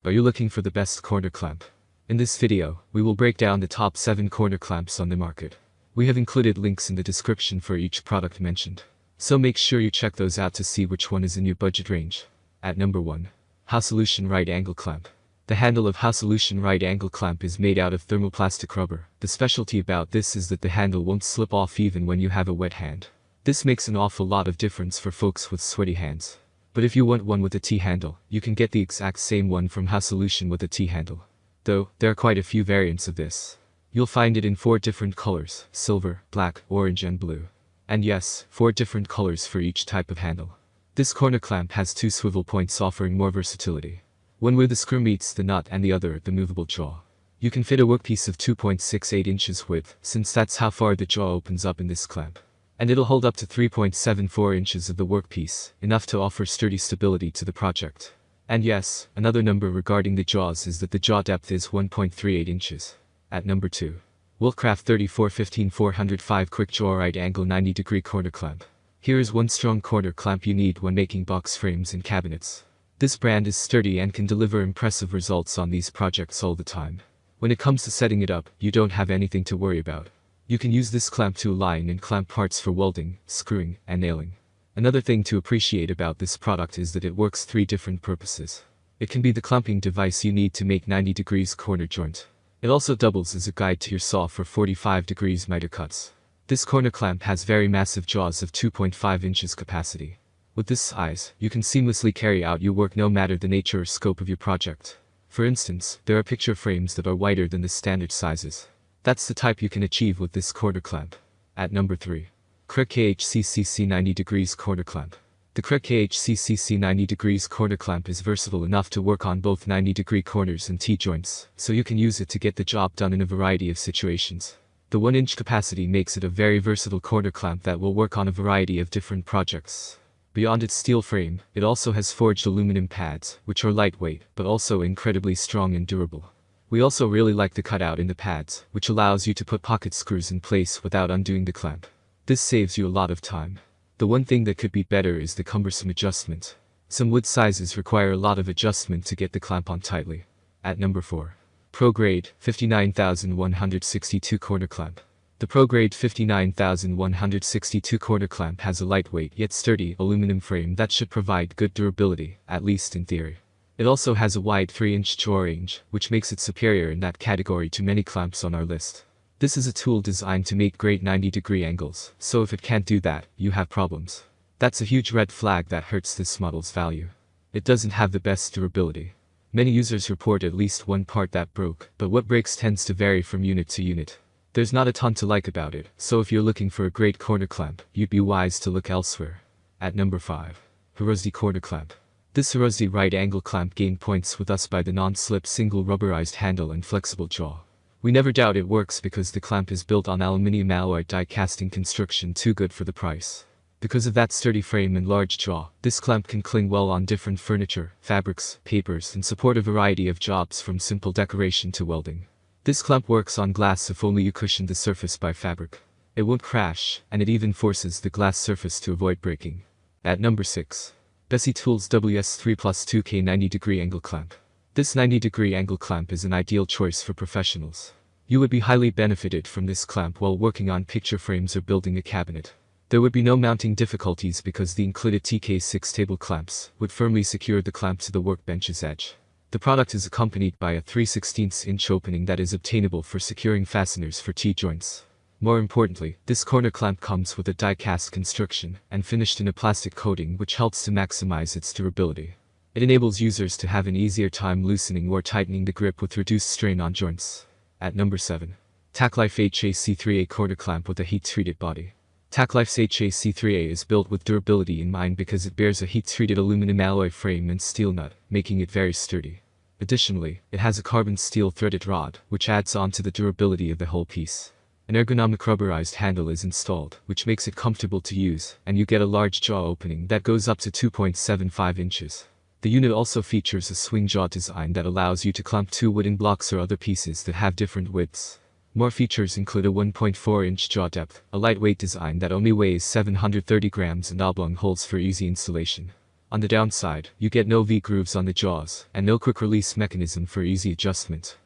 Are you looking for the best corner clamp? In this video, we will break down the top 7 corner clamps on the market. We have included links in the description for each product mentioned, so make sure you check those out to see which one is in your budget range. At number 1. HOUSOLUTION Right Angle Clamp. The handle of HOUSOLUTION Right Angle Clamp is made out of thermoplastic rubber. The specialty about this is that the handle won't slip off even when you have a wet hand. This makes an awful lot of difference for folks with sweaty hands. But if you want one with a T-handle, you can get the exact same one from HOUSOLUTION with a T-handle. Though, there are quite a few variants of this. You'll find it in 4 different colors: silver, black, orange and blue. And yes, 4 different colors for each type of handle. This corner clamp has 2 swivel points offering more versatility. One where the screw meets the nut and the other the movable jaw. You can fit a workpiece of 2.68 inches width, since that's how far the jaw opens up in this clamp. And it'll hold up to 3.74 inches of the workpiece, enough to offer sturdy stability to the project. And yes, another number regarding the jaws is that the jaw depth is 1.38 inches. At number 2. WOLFCRAFT 3415-405 Quick Jaw Right Angle 90-degree Corner Clamp. Here is one strong corner clamp you need when making box frames and cabinets. This brand is sturdy and can deliver impressive results on these projects all the time. When it comes to setting it up, you don't have anything to worry about. You can use this clamp to align and clamp parts for welding, screwing, and nailing. Another thing to appreciate about this product is that it works 3 different purposes. It can be the clamping device you need to make 90 degrees corner joint. It also doubles as a guide to your saw for 45 degrees miter cuts. This corner clamp has very massive jaws of 2.5 inches capacity. With this size, you can seamlessly carry out your work no matter the nature or scope of your project. For instance, there are picture frames that are wider than the standard sizes. That's the type you can achieve with this corner clamp. At number 3. KREG KHCCC 90 degrees Corner Clamp. The KREG KHCCC 90 degrees corner clamp is versatile enough to work on both 90-degree corners and T-joints, so you can use it to get the job done in a variety of situations. The 1-inch capacity makes it a very versatile corner clamp that will work on a variety of different projects. Beyond its steel frame, it also has forged aluminum pads, which are lightweight, but also incredibly strong and durable. We also really like the cutout in the pads, which allows you to put pocket screws in place without undoing the clamp. This saves you a lot of time. The one thing that could be better is the cumbersome adjustment. Some wood sizes require a lot of adjustment to get the clamp on tightly. At number 4. ProGrade 59162 Corner Clamp. The ProGrade 59162 corner clamp has a lightweight yet sturdy aluminum frame that should provide good durability, at least in theory. It also has a wide 3-inch jaw range, which makes it superior in that category to many clamps on our list. This is a tool designed to make great 90-degree angles, so if it can't do that, you have problems. That's a huge red flag that hurts this model's value. It doesn't have the best durability. Many users report at least one part that broke, but what breaks tends to vary from unit to unit. There's not a ton to like about it, so if you're looking for a great corner clamp, you'd be wise to look elsewhere. At number 5. HORUSDY Corner Clamp. This HORUSDY right angle clamp gained points with us by the non-slip single rubberized handle and flexible jaw. We never doubt it works because the clamp is built on aluminium alloy die casting construction too good for the price. Because of that sturdy frame and large jaw, this clamp can cling well on different furniture, fabrics, papers, and support a variety of jobs from simple decoration to welding. This clamp works on glass if only you cushion the surface by fabric. It won't crash, and it even forces the glass surface to avoid breaking. At number 6. BESSEY Tools WS3+2K 90-degree Angle Clamp. This 90-degree angle clamp is an ideal choice for professionals. You would be highly benefited from this clamp while working on picture frames or building a cabinet. There would be no mounting difficulties because the included TK6 table clamps would firmly secure the clamp to the workbench's edge. The product is accompanied by a 3/16-inch opening that is obtainable for securing fasteners for T-joints. More importantly, this corner clamp comes with a die-cast construction and finished in a plastic coating which helps to maximize its durability. It enables users to have an easier time loosening or tightening the grip with reduced strain on joints. At number 7. TACKLIFE HAC3A Corner Clamp with a heat-treated body. TACKLIFE's HAC3A is built with durability in mind because it bears a heat-treated aluminum alloy frame and steel nut, making it very sturdy. Additionally, it has a carbon steel threaded rod, which adds on to the durability of the whole piece. An ergonomic rubberized handle is installed, which makes it comfortable to use, and you get a large jaw opening that goes up to 2.75 inches. The unit also features a swing jaw design that allows you to clamp 2 wooden blocks or other pieces that have different widths. More features include a 1.4-inch jaw depth, a lightweight design that only weighs 730 grams and oblong holes for easy installation. On the downside, you get no V-grooves on the jaws, and no quick release mechanism for easy adjustment.